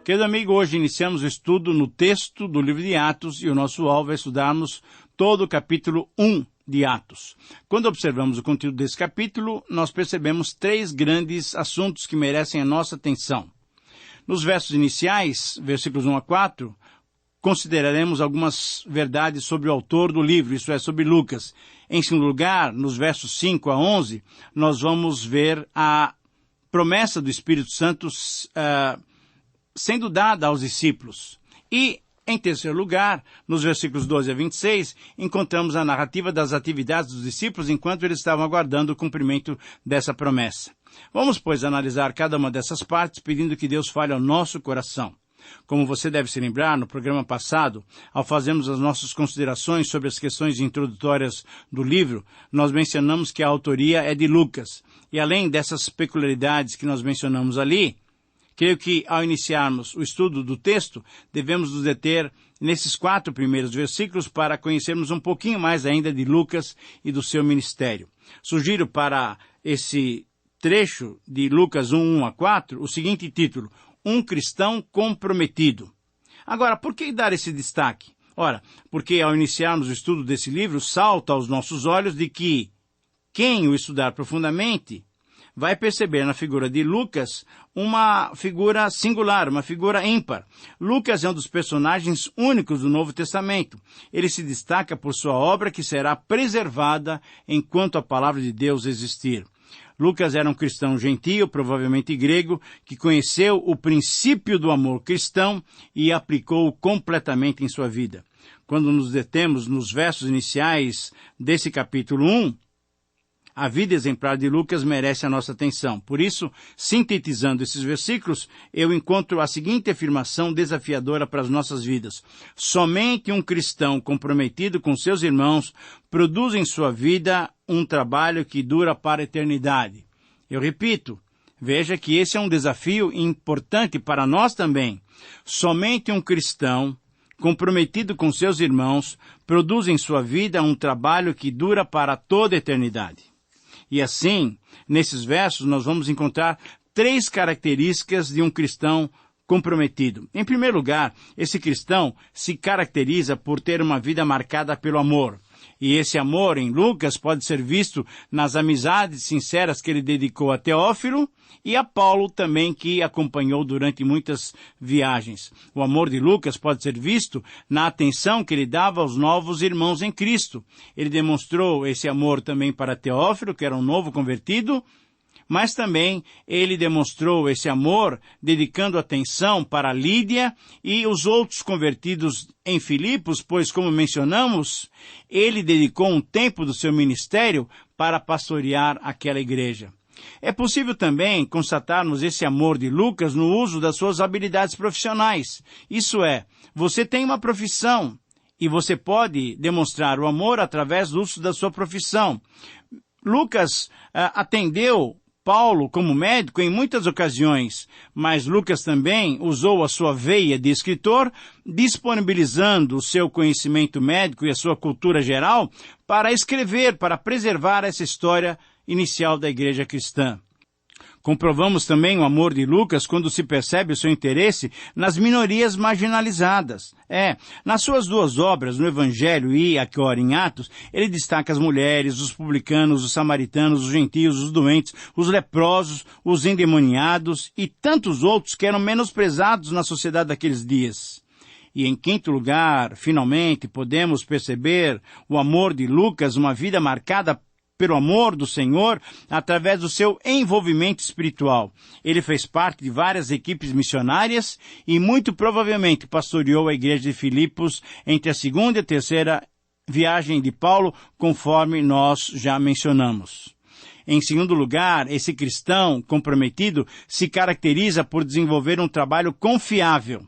Querido amigo, hoje iniciamos o estudo no texto do livro de Atos e o nosso alvo é estudarmos todo o capítulo 1 de Atos. Quando observamos o conteúdo desse capítulo, nós percebemos três grandes assuntos que merecem a nossa atenção. Nos versos iniciais, versículos 1 a 4, consideraremos algumas verdades sobre o autor do livro, isto é, sobre Lucas. Em segundo lugar, nos versos 5 a 11, nós vamos ver a promessa do Espírito Santo sendo dada aos discípulos. E, em terceiro lugar, nos versículos 12 a 26, encontramos a narrativa das atividades dos discípulos enquanto eles estavam aguardando o cumprimento dessa promessa. Vamos, pois, analisar cada uma dessas partes, pedindo que Deus fale ao nosso coração. Como você deve se lembrar, no programa passado, ao fazermos as nossas considerações sobre as questões introdutórias do livro, nós mencionamos que a autoria é de Lucas. E além dessas peculiaridades que nós mencionamos ali, creio que, ao iniciarmos o estudo do texto, devemos nos deter nesses 4 primeiros versículos para conhecermos um pouquinho mais ainda de Lucas e do seu ministério. Sugiro para esse trecho de Lucas 1 a 4 o seguinte título: Um cristão comprometido. Agora, por que dar esse destaque? Ora, porque ao iniciarmos o estudo desse livro, salta aos nossos olhos de que quem o estudar profundamente vai perceber na figura de Lucas uma figura singular, uma figura ímpar. Lucas é um dos personagens únicos do Novo Testamento. Ele se destaca por sua obra que será preservada enquanto a palavra de Deus existir. Lucas era um cristão gentio, provavelmente grego, que conheceu o princípio do amor cristão e aplicou-o completamente em sua vida. Quando nos detemos nos versos iniciais desse capítulo 1, a vida exemplar de Lucas merece a nossa atenção. Por isso, sintetizando esses versículos, eu encontro a seguinte afirmação desafiadora para as nossas vidas: somente um cristão comprometido com seus irmãos produz em sua vida um trabalho que dura para a eternidade. Eu repito, veja que esse é um desafio importante para nós também. Somente um cristão comprometido com seus irmãos produz em sua vida um trabalho que dura para toda a eternidade. E assim, nesses versos, nós vamos encontrar 3 características de um cristão comprometido. Em primeiro lugar, esse cristão se caracteriza por ter uma vida marcada pelo amor. E esse amor, em Lucas, pode ser visto nas amizades sinceras que ele dedicou a Teófilo e a Paulo também, que acompanhou durante muitas viagens. O amor de Lucas pode ser visto na atenção que ele dava aos novos irmãos em Cristo. Ele demonstrou esse amor também para Teófilo, que era um novo convertido, mas também ele demonstrou esse amor dedicando atenção para Lídia e os outros convertidos em Filipos, pois, como mencionamos, ele dedicou um tempo do seu ministério para pastorear aquela igreja. É possível também constatarmos esse amor de Lucas no uso das suas habilidades profissionais. Isso é, você tem uma profissão e você pode demonstrar o amor através do uso da sua profissão. Lucas atendeu Paulo como médico em muitas ocasiões, mas Lucas também usou a sua veia de escritor, disponibilizando o seu conhecimento médico e a sua cultura geral para escrever, para preservar essa história inicial da igreja cristã. Comprovamos também o amor de Lucas quando se percebe o seu interesse nas minorias marginalizadas. Nas suas 2 obras, no Evangelho e agora em Atos, ele destaca as mulheres, os publicanos, os samaritanos, os gentios, os doentes, os leprosos, os endemoniados e tantos outros que eram menosprezados na sociedade daqueles dias. E em quinto lugar, finalmente, podemos perceber o amor de Lucas, uma vida marcada pelo amor do Senhor, através do seu envolvimento espiritual. Ele fez parte de várias equipes missionárias e muito provavelmente pastoreou a igreja de Filipos entre a 2ª e a 3ª viagem de Paulo, conforme nós já mencionamos. Em segundo lugar, esse cristão comprometido se caracteriza por desenvolver um trabalho confiável.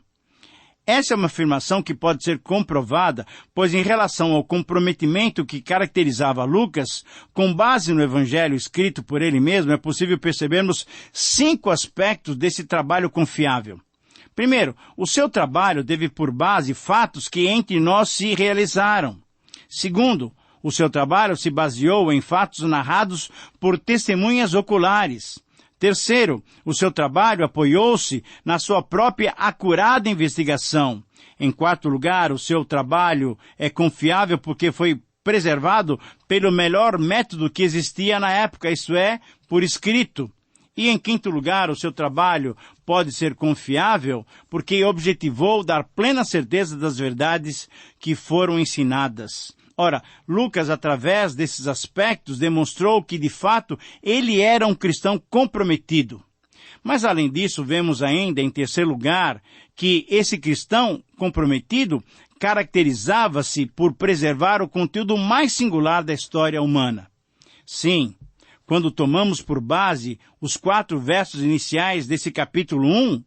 Essa é uma afirmação que pode ser comprovada, pois em relação ao comprometimento que caracterizava Lucas, com base no Evangelho escrito por ele mesmo, é possível percebermos 5 aspectos desse trabalho confiável. Primeiro, o seu trabalho teve por base fatos que entre nós se realizaram. Segundo, o seu trabalho se baseou em fatos narrados por testemunhas oculares. Terceiro, o seu trabalho apoiou-se na sua própria acurada investigação. Em quarto lugar, o seu trabalho é confiável porque foi preservado pelo melhor método que existia na época, isto é, por escrito. E em quinto lugar, o seu trabalho pode ser confiável porque objetivou dar plena certeza das verdades que foram ensinadas. Ora, Lucas, através desses aspectos, demonstrou que, de fato, ele era um cristão comprometido. Mas, além disso, vemos ainda, em terceiro lugar, que esse cristão comprometido caracterizava-se por preservar o conteúdo mais singular da história humana. Sim, quando tomamos por base os 4 versos iniciais desse capítulo 1,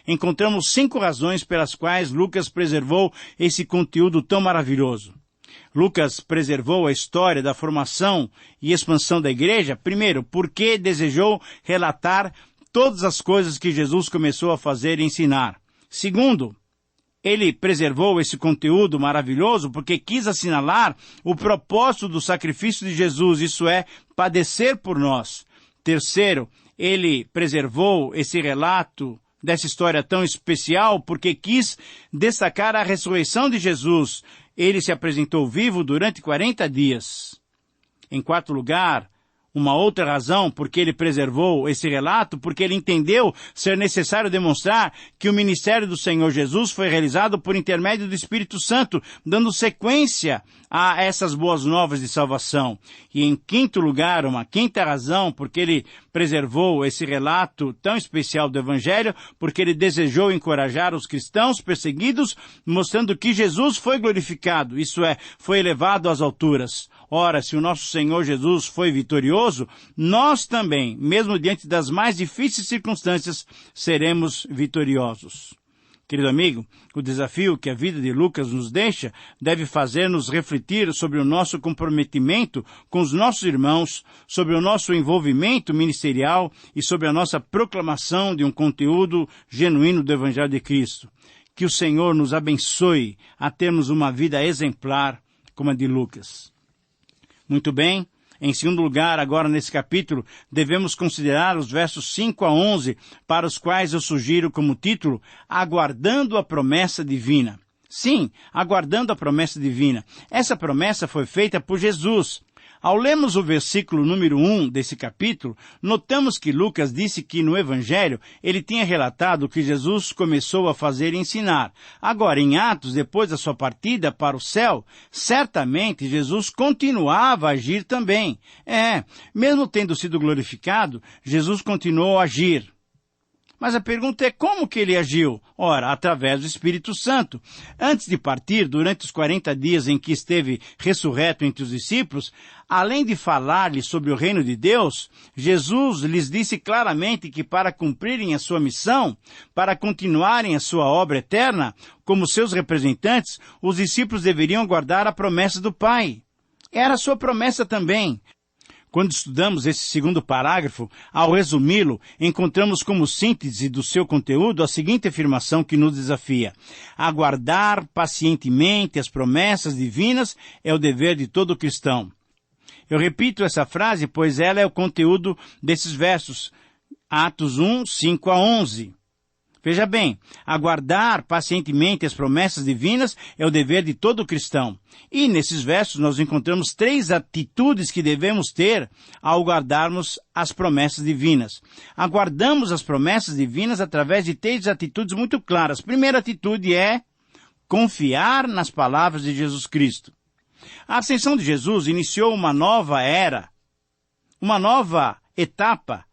encontramos 5 razões pelas quais Lucas preservou esse conteúdo tão maravilhoso. Lucas preservou a história da formação e expansão da igreja, primeiro, porque desejou relatar todas as coisas que Jesus começou a fazer e ensinar. Segundo, ele preservou esse conteúdo maravilhoso porque quis assinalar o propósito do sacrifício de Jesus, isso é, padecer por nós. Terceiro, ele preservou esse relato dessa história tão especial porque quis destacar a ressurreição de Jesus. Ele se apresentou vivo durante 40 dias. Em quarto lugar, uma outra razão porque ele preservou esse relato, porque ele entendeu ser necessário demonstrar que o ministério do Senhor Jesus foi realizado por intermédio do Espírito Santo, dando sequência a essas boas novas de salvação. E em quinto lugar, uma quinta razão, porque ele preservou esse relato tão especial do Evangelho, porque ele desejou encorajar os cristãos perseguidos, mostrando que Jesus foi glorificado, isso é, foi elevado às alturas. Ora, se o nosso Senhor Jesus foi vitorioso, nós também, mesmo diante das mais difíceis circunstâncias, seremos vitoriosos. Querido amigo, o desafio que a vida de Lucas nos deixa deve fazer-nos refletir sobre o nosso comprometimento com os nossos irmãos, sobre o nosso envolvimento ministerial e sobre a nossa proclamação de um conteúdo genuíno do Evangelho de Cristo. Que o Senhor nos abençoe a termos uma vida exemplar como a de Lucas. Muito bem, em segundo lugar, agora nesse capítulo, devemos considerar os versos 5 a 11, para os quais eu sugiro como título, Aguardando a Promessa Divina. Sim, aguardando a promessa divina. Essa promessa foi feita por Jesus. Ao lermos o versículo número 1 desse capítulo, notamos que Lucas disse que no Evangelho ele tinha relatado o que Jesus começou a fazer e ensinar. Agora, em Atos, depois da sua partida para o céu, certamente Jesus continuava a agir também. Mesmo tendo sido glorificado, Jesus continuou a agir. Mas a pergunta é como que ele agiu? Ora, através do Espírito Santo. Antes de partir, durante os 40 dias em que esteve ressurreto entre os discípulos, além de falar-lhes sobre o reino de Deus, Jesus lhes disse claramente que para cumprirem a sua missão, para continuarem a sua obra eterna, como seus representantes, os discípulos deveriam guardar a promessa do Pai. Era a sua promessa também. Quando estudamos esse segundo parágrafo, ao resumi-lo, encontramos como síntese do seu conteúdo a seguinte afirmação que nos desafia. Aguardar pacientemente as promessas divinas é o dever de todo cristão. Eu repito essa frase, pois ela é o conteúdo desses versos. Atos 1, 5 a 11. Veja bem, aguardar pacientemente as promessas divinas é o dever de todo cristão. E nesses versos nós encontramos 3 atitudes que devemos ter ao guardarmos as promessas divinas. Aguardamos as promessas divinas através de 3 atitudes muito claras. A primeira atitude é confiar nas palavras de Jesus Cristo. A ascensão de Jesus iniciou uma nova era, uma nova etapa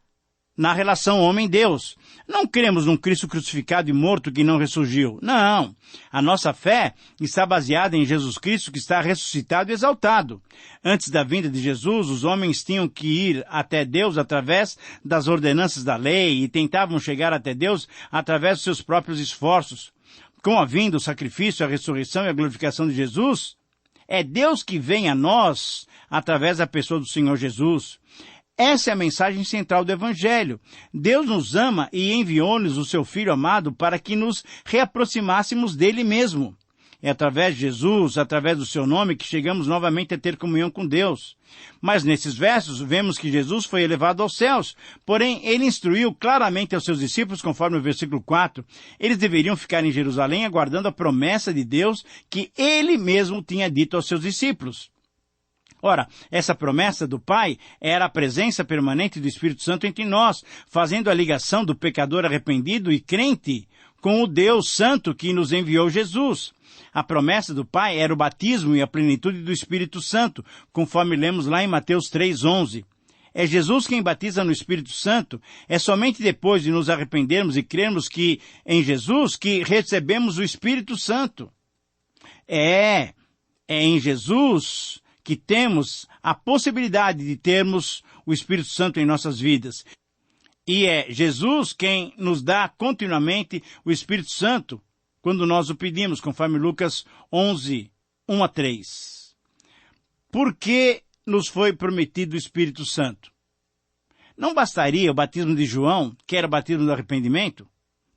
na relação homem-Deus. Não cremos num Cristo crucificado e morto que não ressurgiu. Não. A nossa fé está baseada em Jesus Cristo que está ressuscitado e exaltado. Antes da vinda de Jesus, os homens tinham que ir até Deus através das ordenanças da lei e tentavam chegar até Deus através dos seus próprios esforços. Com a vinda, o sacrifício, a ressurreição e a glorificação de Jesus, é Deus que vem a nós através da pessoa do Senhor Jesus. Essa é a mensagem central do Evangelho. Deus nos ama e enviou-nos o seu Filho amado para que nos reaproximássemos dele mesmo. É através de Jesus, através do seu nome, que chegamos novamente a ter comunhão com Deus. Mas nesses versos, vemos que Jesus foi elevado aos céus. Porém, ele instruiu claramente aos seus discípulos, conforme o versículo 4, eles deveriam ficar em Jerusalém aguardando a promessa de Deus que ele mesmo tinha dito aos seus discípulos. Ora, essa promessa do Pai era a presença permanente do Espírito Santo entre nós, fazendo a ligação do pecador arrependido e crente com o Deus Santo que nos enviou Jesus. A promessa do Pai era o batismo e a plenitude do Espírito Santo, conforme lemos lá em Mateus 3:11. É Jesus quem batiza no Espírito Santo. É somente depois de nos arrependermos e crermos em Jesus que recebemos o Espírito Santo. É em Jesus que temos a possibilidade de termos o Espírito Santo em nossas vidas. E é Jesus quem nos dá continuamente o Espírito Santo quando nós o pedimos, conforme Lucas 11, 1-3. Por que nos foi prometido o Espírito Santo? Não bastaria o batismo de João, que era o batismo do arrependimento?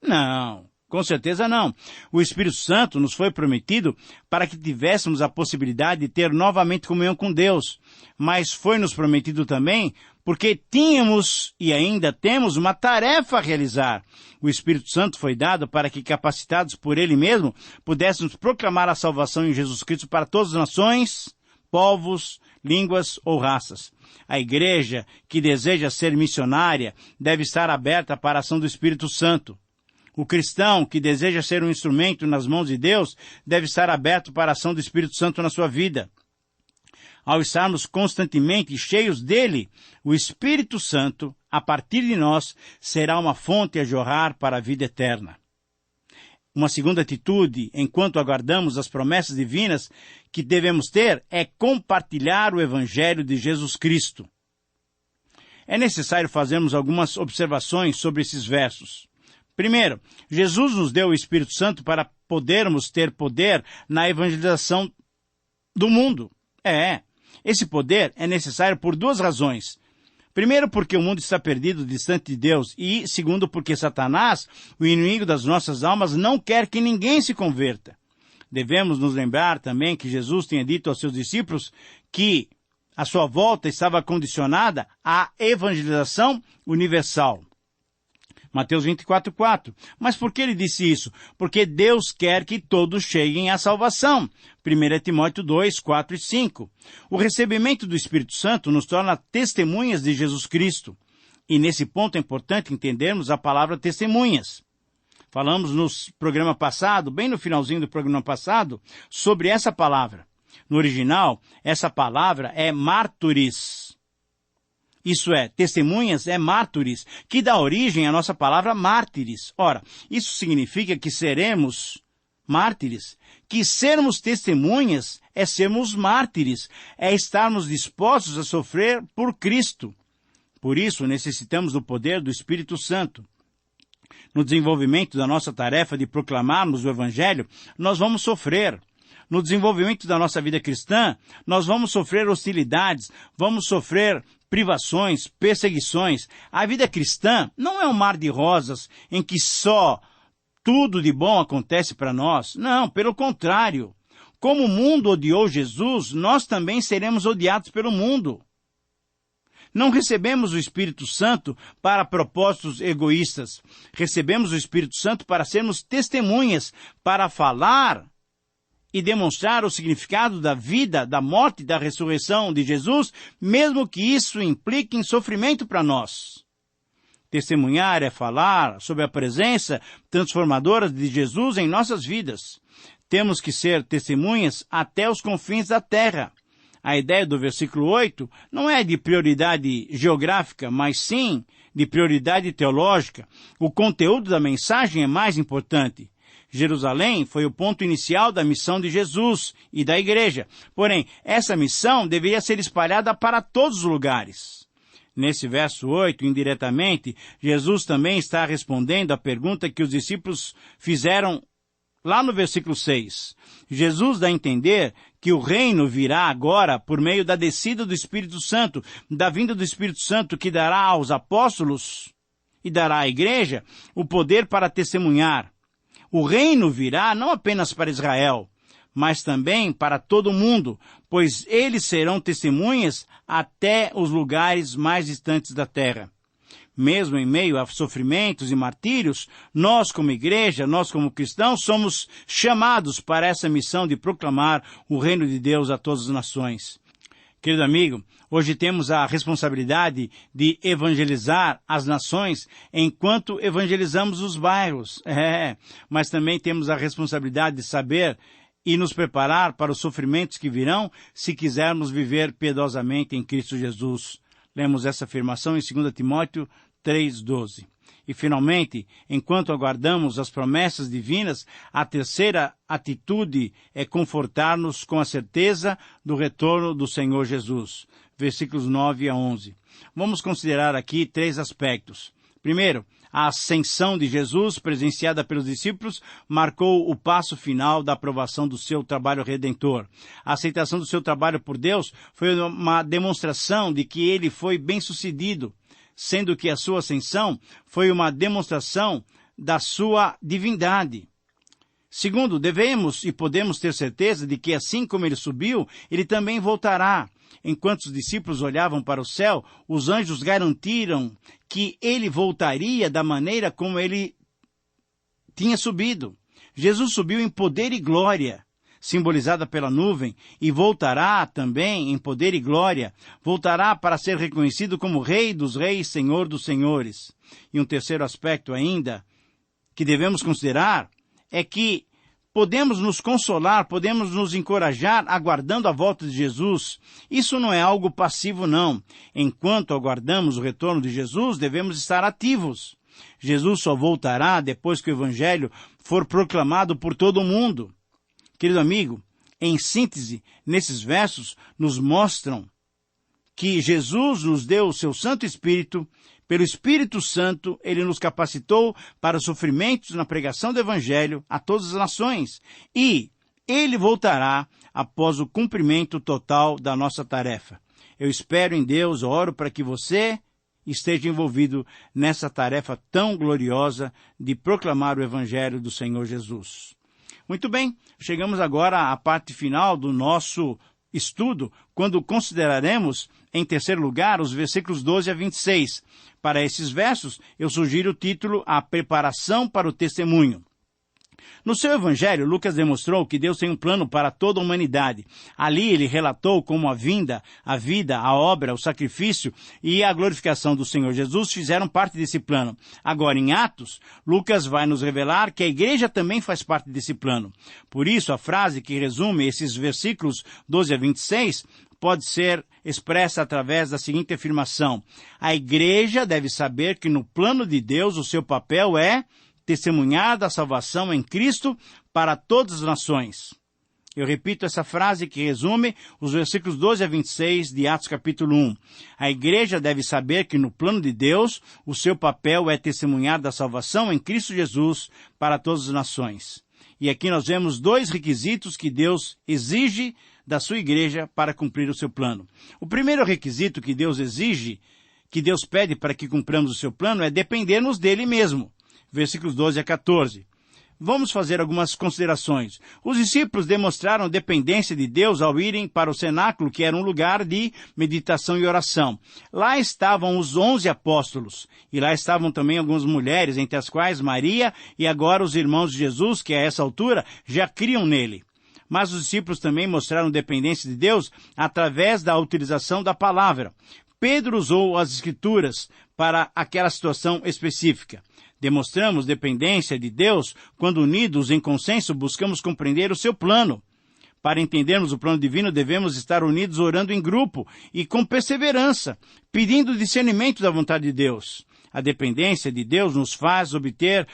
Não. Com certeza não. O Espírito Santo nos foi prometido para que tivéssemos a possibilidade de ter novamente comunhão com Deus. Mas foi-nos prometido também porque tínhamos e ainda temos uma tarefa a realizar. O Espírito Santo foi dado para que, capacitados por Ele mesmo, pudéssemos proclamar a salvação em Jesus Cristo para todas as nações, povos, línguas ou raças. A igreja que deseja ser missionária deve estar aberta para a ação do Espírito Santo. O cristão que deseja ser um instrumento nas mãos de Deus deve estar aberto para a ação do Espírito Santo na sua vida. Ao estarmos constantemente cheios dele, o Espírito Santo, a partir de nós, será uma fonte a jorrar para a vida eterna. Uma segunda atitude, enquanto aguardamos as promessas divinas que devemos ter, é compartilhar o Evangelho de Jesus Cristo. É necessário fazermos algumas observações sobre esses versos. Primeiro, Jesus nos deu o Espírito Santo para podermos ter poder na evangelização do mundo. Esse poder é necessário por duas razões. Primeiro, porque o mundo está perdido, distante de Deus. E, segundo, porque Satanás, o inimigo das nossas almas, não quer que ninguém se converta. Devemos nos lembrar também que Jesus tinha dito aos seus discípulos que a sua volta estava condicionada à evangelização universal. Mateus 24:4. Mas por que ele disse isso? Porque Deus quer que todos cheguem à salvação. 1 Timóteo 2, 4 e 5. O recebimento do Espírito Santo nos torna testemunhas de Jesus Cristo. E nesse ponto é importante entendermos a palavra testemunhas. Falamos no programa passado, bem no finalzinho do programa passado, sobre essa palavra. No original, essa palavra é mártires. Isso é, testemunhas é mártires, que dá origem à nossa palavra mártires. Ora, isso significa que seremos mártires, que sermos testemunhas é sermos mártires, é estarmos dispostos a sofrer por Cristo. Por isso, necessitamos do poder do Espírito Santo. No desenvolvimento da nossa tarefa de proclamarmos o Evangelho, nós vamos sofrer. No desenvolvimento da nossa vida cristã, nós vamos sofrer hostilidades, vamos sofrer privações, perseguições. A vida cristã não é um mar de rosas em que só tudo de bom acontece para nós. Não, pelo contrário. Como o mundo odiou Jesus, nós também seremos odiados pelo mundo. Não recebemos o Espírito Santo para propósitos egoístas. Recebemos o Espírito Santo para sermos testemunhas, para falar e demonstrar o significado da vida, da morte e da ressurreição de Jesus, mesmo que isso implique em sofrimento para nós. Testemunhar é falar sobre a presença transformadora de Jesus em nossas vidas. Temos que ser testemunhas até os confins da terra. A ideia do versículo 8 não é de prioridade geográfica, mas sim de prioridade teológica. O conteúdo da mensagem é mais importante. Jerusalém foi o ponto inicial da missão de Jesus e da igreja. Porém, essa missão deveria ser espalhada para todos os lugares. Nesse verso 8, indiretamente, Jesus também está respondendo à pergunta que os discípulos fizeram lá no versículo 6. Jesus dá a entender que o reino virá agora por meio da descida do Espírito Santo, da vinda do Espírito Santo que dará aos apóstolos e dará à igreja o poder para testemunhar. O reino virá não apenas para Israel, mas também para todo mundo, pois eles serão testemunhas até os lugares mais distantes da terra. Mesmo em meio a sofrimentos e martírios, nós como igreja, nós como cristãos, somos chamados para essa missão de proclamar o reino de Deus a todas as nações. Querido amigo, hoje temos a responsabilidade de evangelizar as nações enquanto evangelizamos os bairros. Mas também temos a responsabilidade de saber e nos preparar para os sofrimentos que virão se quisermos viver piedosamente em Cristo Jesus. Lemos essa afirmação em 2 Timóteo 3,12. E, finalmente, enquanto aguardamos as promessas divinas, a terceira atitude é confortar-nos com a certeza do retorno do Senhor Jesus. Versículos 9 a 11. Vamos considerar aqui 3 aspectos. Primeiro, a ascensão de Jesus, presenciada pelos discípulos, marcou o passo final da aprovação do seu trabalho redentor. A aceitação do seu trabalho por Deus foi uma demonstração de que ele foi bem-sucedido, sendo que a sua ascensão foi uma demonstração da sua divindade. Segundo, devemos e podemos ter certeza de que assim como ele subiu, ele também voltará. Enquanto os discípulos olhavam para o céu, os anjos garantiram que ele voltaria da maneira como ele tinha subido. Jesus subiu em poder e glória, simbolizada pela nuvem, e voltará também em poder e glória. Voltará para ser reconhecido como Rei dos Reis, Senhor dos Senhores. E um terceiro aspecto ainda que devemos considerar é que podemos nos consolar, podemos nos encorajar aguardando a volta de Jesus. Isso não é algo passivo, não. Enquanto aguardamos o retorno de Jesus, devemos estar ativos. Jesus só voltará depois que o Evangelho for proclamado por todo o mundo. Querido amigo, em síntese, nesses versos nos mostram que Jesus nos deu o seu Santo Espírito. Pelo Espírito Santo, ele nos capacitou para os sofrimentos na pregação do Evangelho a todas as nações. E ele voltará após o cumprimento total da nossa tarefa. Eu espero em Deus, oro para que você esteja envolvido nessa tarefa tão gloriosa de proclamar o Evangelho do Senhor Jesus. Muito bem, chegamos agora à parte final do nosso estudo, quando consideraremos, em terceiro lugar, os versículos 12 a 26. Para esses versos, eu sugiro o título A Preparação para o Testemunho. No seu Evangelho, Lucas demonstrou que Deus tem um plano para toda a humanidade. Ali ele relatou como a vida, a obra, o sacrifício e a glorificação do Senhor Jesus fizeram parte desse plano. Agora, em Atos, Lucas vai nos revelar que a igreja também faz parte desse plano. Por isso, a frase que resume esses versículos 12 a 26 pode ser expressa através da seguinte afirmação: a igreja deve saber que no plano de Deus o seu papel é testemunhar da salvação em Cristo para todas as nações. Eu repito essa frase que resume os versículos 12 a 26 de Atos capítulo 1. A igreja deve saber que no plano de Deus o seu papel é testemunhar da salvação em Cristo Jesus para todas as nações. E aqui nós vemos 2 requisitos que Deus exige da sua igreja para cumprir o seu plano. O primeiro requisito que Deus exige, que Deus pede para que cumpramos o seu plano, é dependermos dele mesmo. Versículos 12 a 14. Vamos fazer algumas considerações. Os discípulos demonstraram dependência de Deus ao irem para o cenáculo, que era um lugar de meditação e oração. Lá estavam os 11 apóstolos, e lá estavam também algumas mulheres, entre as quais Maria e agora os irmãos de Jesus, que a essa altura já criam nele. Mas os discípulos também mostraram dependência de Deus através da utilização da palavra. Pedro usou as Escrituras para aquela situação específica. Demonstramos dependência de Deus quando, unidos em consenso, buscamos compreender o seu plano. Para entendermos o plano divino, devemos estar unidos orando em grupo e com perseverança, pedindo discernimento da vontade de Deus. A dependência de Deus nos faz obter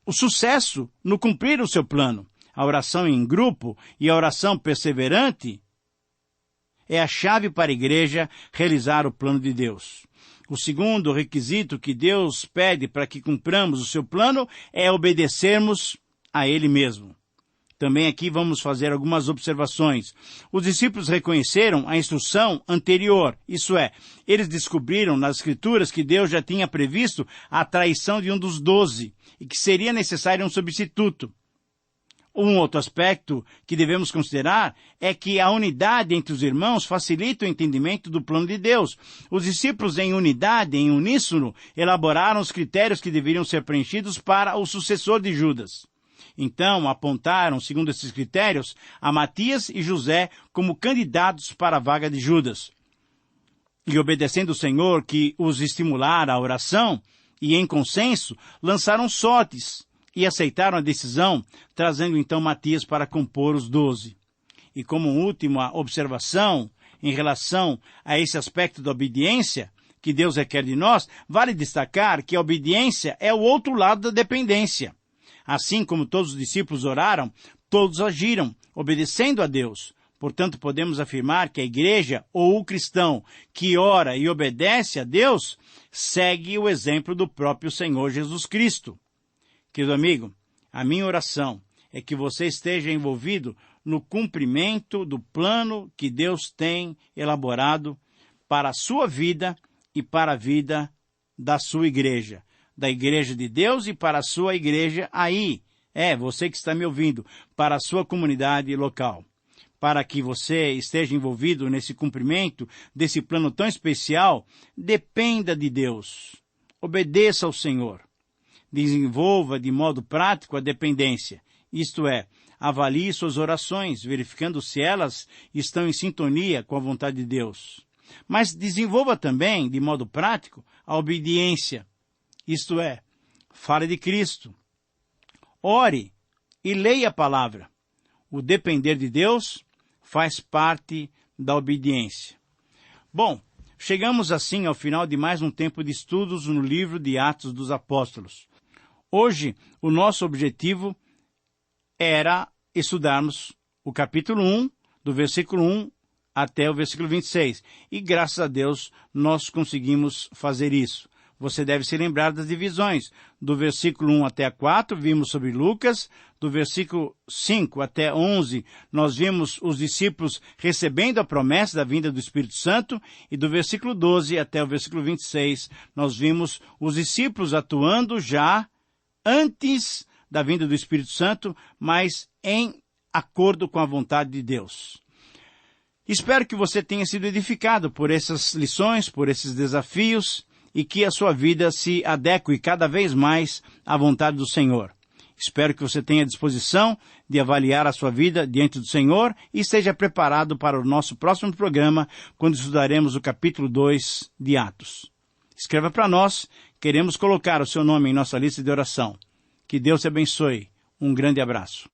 o sucesso no cumprir o seu plano. A oração em grupo e a oração perseverante é a chave para a igreja realizar o plano de Deus. O segundo requisito que Deus pede para que cumpramos o seu plano é obedecermos a Ele mesmo. Também aqui vamos fazer algumas observações. Os discípulos reconheceram a instrução anterior, isso é, eles descobriram nas Escrituras que Deus já tinha previsto a traição de um dos 12 e que seria necessário um substituto. Um outro aspecto que devemos considerar é que a unidade entre os irmãos facilita o entendimento do plano de Deus. Os discípulos em unidade, em uníssono, elaboraram os critérios que deveriam ser preenchidos para o sucessor de Judas. Então, apontaram, segundo esses critérios, a Matias e José como candidatos para a vaga de Judas. E obedecendo o Senhor que os estimulara à oração, e em consenso, lançaram sortes e aceitaram a decisão, trazendo então Matias para compor os 12. E como última observação em relação a esse aspecto da obediência que Deus requer de nós, vale destacar que a obediência é o outro lado da dependência. Assim como todos os discípulos oraram, todos agiram, obedecendo a Deus. Portanto, podemos afirmar que a igreja ou o cristão que ora e obedece a Deus segue o exemplo do próprio Senhor Jesus Cristo. Querido amigo, a minha oração é que você esteja envolvido no cumprimento do plano que Deus tem elaborado para a sua vida e para a vida da sua igreja, da igreja de Deus e para a sua igreja aí. Você que está me ouvindo, para a sua comunidade local. Para que você esteja envolvido nesse cumprimento desse plano tão especial, dependa de Deus. Obedeça ao Senhor. Desenvolva de modo prático a dependência, isto é, avalie suas orações, verificando se elas estão em sintonia com a vontade de Deus. Mas desenvolva também, de modo prático, a obediência, isto é, fale de Cristo. Ore e leia a palavra. O depender de Deus faz parte da obediência. Bom, chegamos assim ao final de mais um tempo de estudos no livro de Atos dos Apóstolos. Hoje, o nosso objetivo era estudarmos o capítulo 1, do versículo 1 até o versículo 26. E graças a Deus nós conseguimos fazer isso. Você deve se lembrar das divisões. Do versículo 1 até 4, vimos sobre Lucas. Do versículo 5 até 11, nós vimos os discípulos recebendo a promessa da vinda do Espírito Santo. E do versículo 12 até o versículo 26, nós vimos os discípulos atuando já antes da vinda do Espírito Santo, mas em acordo com a vontade de Deus. Espero que você tenha sido edificado por essas lições, por esses desafios, e que a sua vida se adeque cada vez mais à vontade do Senhor. Espero que você tenha disposição de avaliar a sua vida diante do Senhor e esteja preparado para o nosso próximo programa, quando estudaremos o capítulo 2 de Atos. Escreva para nós, queremos colocar o seu nome em nossa lista de oração. Que Deus te abençoe. Um grande abraço.